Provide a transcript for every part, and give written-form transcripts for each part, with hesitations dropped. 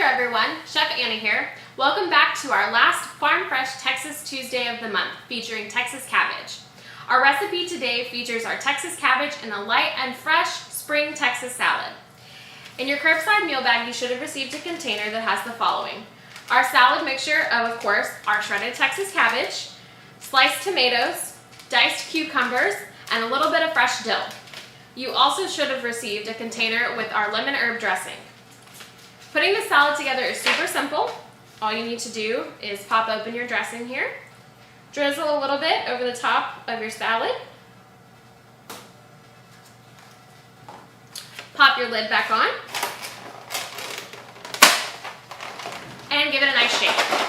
there everyone, Chef Anna here. Welcome back to our last Farm Fresh Texas Tuesday of the month featuring Texas Cabbage. Our recipe today features our Texas Cabbage in a light and fresh spring Texas salad. In your curbside meal bag you should have received a container that has the following. Our salad mixture of course, our shredded Texas cabbage, sliced tomatoes, diced cucumbers, and a little bit of fresh dill. You also should have received a container with our lemon herb dressing. Putting the salad together is super simple. All you need to do is pop open your dressing here, drizzle a little bit over the top of your salad, pop your lid back on, and give it a nice shake.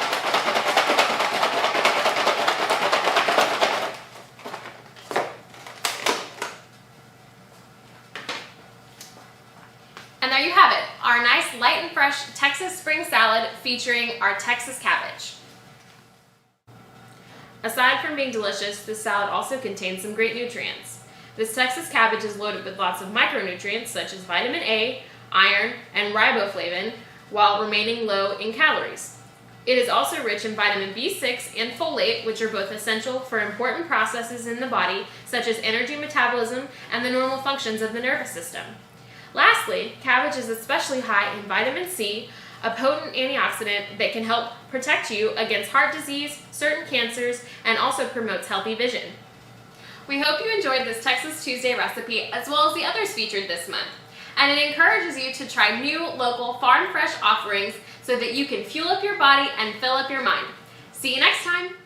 And there you have it, our nice light and fresh Texas spring salad featuring our Texas cabbage. Aside from being delicious, this salad also contains some great nutrients. This Texas cabbage is loaded with lots of micronutrients such as vitamin A, iron, and riboflavin, while remaining low in calories. It is also rich in vitamin B6 and folate, which are both essential for important processes in the body, such as energy metabolism and the normal functions of the nervous system. Lastly, cabbage is especially high in vitamin C, a potent antioxidant that can help protect you against heart disease, certain cancers, and also promotes healthy vision. We hope you enjoyed this Texas Tuesday recipe as well as the others featured this month. And it encourages you to try new, local, farm fresh offerings so that you can fuel up your body and fill up your mind. See you next time!